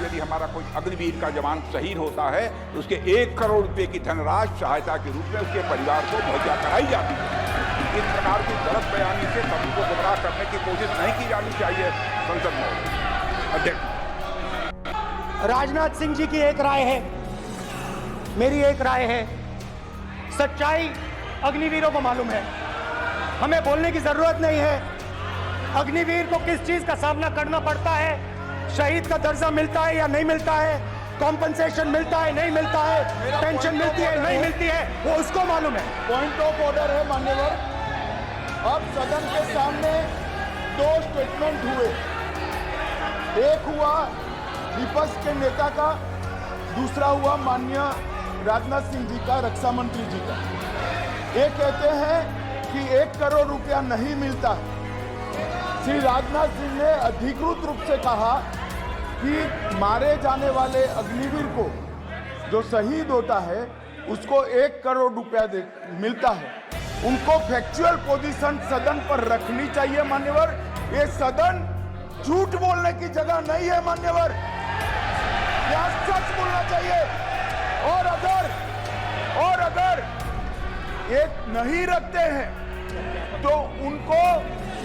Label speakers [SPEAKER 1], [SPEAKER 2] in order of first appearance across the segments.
[SPEAKER 1] यदि हमारा कोई अग्निवीर का जवान शहीद होता है तो उसके 1 करोड़ रुपए की धनराशि सहायता के रूप में उसके परिवार को मुहैया कराई जाती है। इस प्रकार की गलत बयानी से सभी को गुमराह करने की कोशिश नहीं की जानी चाहिए। संसद में अध्यक्ष
[SPEAKER 2] राजनाथ सिंह जी की एक राय है, मेरी एक राय है। सच्चाई अग्निवीरों को मालूम है, हमें बोलने की जरूरत नहीं है। अग्निवीर को किस चीज का सामना करना पड़ता है, शहीद का दर्जा मिलता है या नहीं मिलता है, कॉम्पनसेशन मिलता है नहीं मिलता है, पेंशन मिलती है नहीं मिलती है, वो उसको मालूम है।
[SPEAKER 3] पॉइंट ऑफ ऑर्डर है मान्यवर। अब सदन के सामने 2 स्टेटमेंट हुए, एक हुआ विपक्ष के नेता का, दूसरा हुआ माननीय राजनाथ सिंह जी का, रक्षा मंत्री जी का। ये कहते हैं कि 1 करोड़ रुपया नहीं मिलता है। श्री राजनाथ सिंह ने अधिकृत रूप से कहा कि मारे जाने वाले अग्निवीर को जो शहीद होता है उसको 1 करोड़ रुपया मिलता है। उनको फैक्चुअल पोजीशन सदन पर रखनी चाहिए मान्यवर। ये सदन झूठ बोलने की जगह नहीं है मान्यवर, यहाँ सच बोलना चाहिए। और अगर ये नहीं रखते हैं तो उनको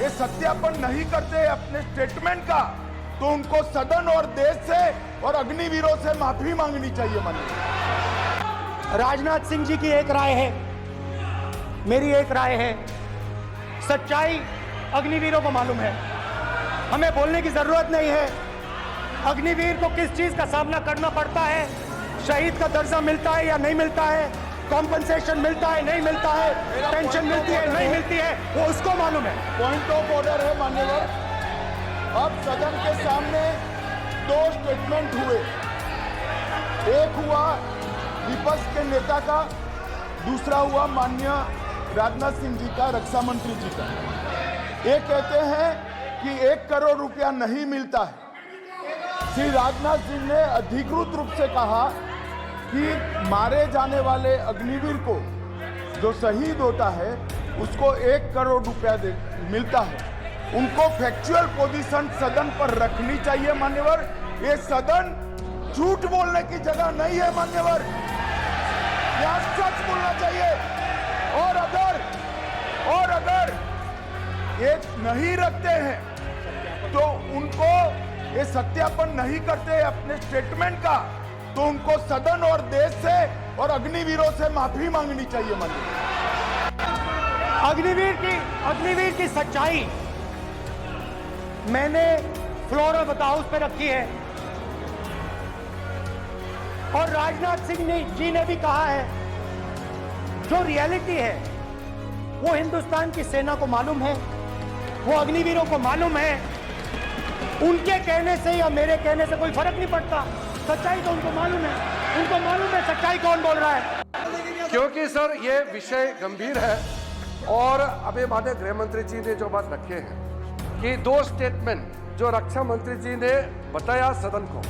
[SPEAKER 3] ये सत्यापन नहीं करते अपने स्टेटमेंट का, तो उनको सदन और देश से और अग्निवीरों से माफी मांगनी चाहिए माननीय।
[SPEAKER 2] राजनाथ सिंह जी की एक राय है, मेरी एक राय है। सच्चाई अग्निवीरों को मालूम है, हमें बोलने की जरूरत नहीं है। अग्निवीर को किस चीज का सामना करना पड़ता है, शहीद का दर्जा मिलता है या नहीं मिलता है, कॉम्पनसेशन मिलता है नहीं मिलता है, पेंशन मिलती है नहीं मिलती है, वो उसको मालूम है।
[SPEAKER 3] पॉइंट ऑफ ऑर्डर है मान्यवर। अब सदन के सामने 2 स्टेटमेंट हुए, एक हुआ विपक्ष के नेता का, दूसरा हुआ माननीय राजनाथ सिंह जी का, रक्षा मंत्री जी का। ये कहते हैं कि 1 करोड़ रुपया नहीं मिलता है। श्री राजनाथ सिंह ने अधिकृत रूप से कहा कि मारे जाने वाले अग्निवीर को जो शहीद होता है उसको 1 करोड़ रुपया मिलता है। उनको फैक्चुअल पोजीशन सदन पर रखनी चाहिए मान्यवर। ये सदन झूठ बोलने की जगह नहीं है मान्यवर, यहाँ सच बोलना चाहिए। और अगर ये नहीं रखते हैं तो उनको ये सत्यापन नहीं करते अपने स्टेटमेंट का, तो उनको सदन और देश से और अग्निवीरों से माफी मांगनी चाहिए माननीय।
[SPEAKER 2] अग्निवीर की सच्चाई मैंने फ्लोर ऑफ द हाउस पे रखी है, और राजनाथ सिंह जी ने भी कहा है, जो रियलिटी है वो हिंदुस्तान की सेना को मालूम है, वो अग्निवीरों को मालूम है। उनके कहने से या मेरे कहने से कोई फर्क नहीं पड़ता, सच्चाई तो उनको मालूम है, उनको मालूम है सच्चाई कौन बोल रहा है।
[SPEAKER 4] क्योंकि सर ये विषय गंभीर है, और अभी माननीय गृह मंत्री जी ने जो बात रखे हैं कि 2 स्टेटमेंट जो रक्षा मंत्री जी ने बताया सदन को,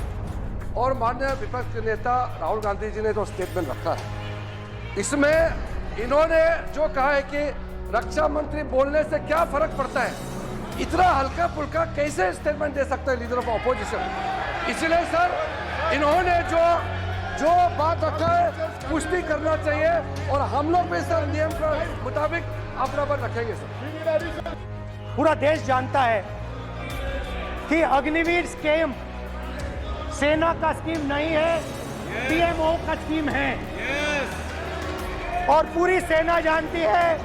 [SPEAKER 4] और माननीय विपक्ष के नेता राहुल गांधी जी ने जो स्टेटमेंट रखा है, इसमें इन्होंने जो कहा है कि रक्षा मंत्री बोलने से क्या फर्क पड़ता है, इतना हल्का फुल्का कैसे स्टेटमेंट दे सकते हैं लीडर ऑफ ऑपोजिशन। इसलिए सर इन्होंने जो बात रखा है पुष्टि करना चाहिए, और हम लोग भी सर नियम के मुताबिक अपना पर रखेंगे सर।
[SPEAKER 2] पूरा देश जानता है कि अग्निवीर स्कीम सेना का स्कीम नहीं है, पीएमओ का स्कीम है। और पूरी सेना जानती है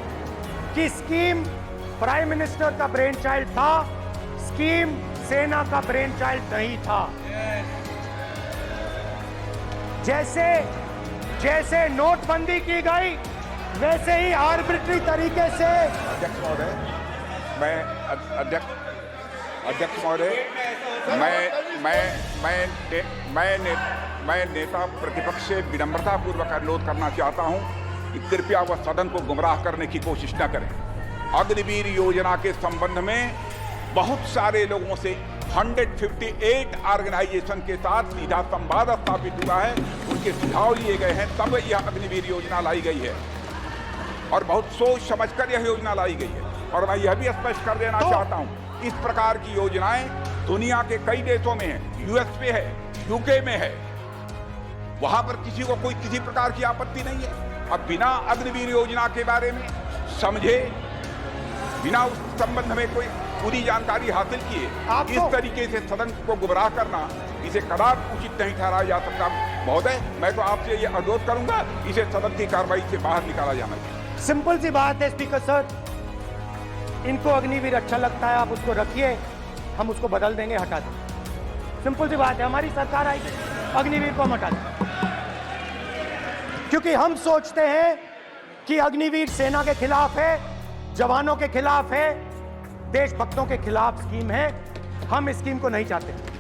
[SPEAKER 2] कि स्कीम प्राइम मिनिस्टर का ब्रेन चाइल्ड था, स्कीम सेना का ब्रेन चाइल्ड नहीं था। जैसे नोटबंदी की गई वैसे ही आर्बिट्री तरीके से।
[SPEAKER 1] अध्यक्ष महोदय, मैं नेता प्रतिपक्ष से विनम्रता पूर्वक अनुरोध करना चाहता हूं कि कृपया वह सदन को गुमराह करने की कोशिश न करें। अग्निवीर योजना के संबंध में बहुत सारे लोगों से 158 ऑर्गेनाइजेशन के साथ सीधा संवाद स्थापित हुआ है, उनके सुझाव लिए गए हैं, तब यह अग्निवीर योजना लाई गई है, और बहुत सोच समझकर यह योजना लाई गई है। और मैं यह भी स्पष्ट कर देना चाहता हूं, इस प्रकार की योजनाएं दुनिया के कई देशों में है, यूएस पे है, यूके में है, वहां पर किसी को कोई किसी प्रकार की आपत्ति नहीं है। अब बिना अग्निवीर योजना के बारे में समझे, बिना उस संबंध में कोई पूरी जानकारी हासिल किए इस तरीके से सदन को गुमराह करना, इसे कदापि उचित नहीं ठहराया जा सकता। महोदय, मैं तो आपसे ये अनुरोध करूंगा, इसे सदन की कार्रवाई से बाहर निकाला जाना चाहिए।
[SPEAKER 2] सिंपल सी बात है स्पीकर सर, इनको अग्निवीर अच्छा लगता है, आप उसको रखिए, हम उसको बदल देंगे, हटा देंगे। सिंपल सी बात है, हमारी सरकार आएगी, अग्निवीर को हम हटा देंगे, क्योंकि हम सोचते हैं कि अग्निवीर सेना के खिलाफ है, जवानों के खिलाफ है, देशभक्तों के खिलाफ स्कीम है। हम इस स्कीम को नहीं चाहते।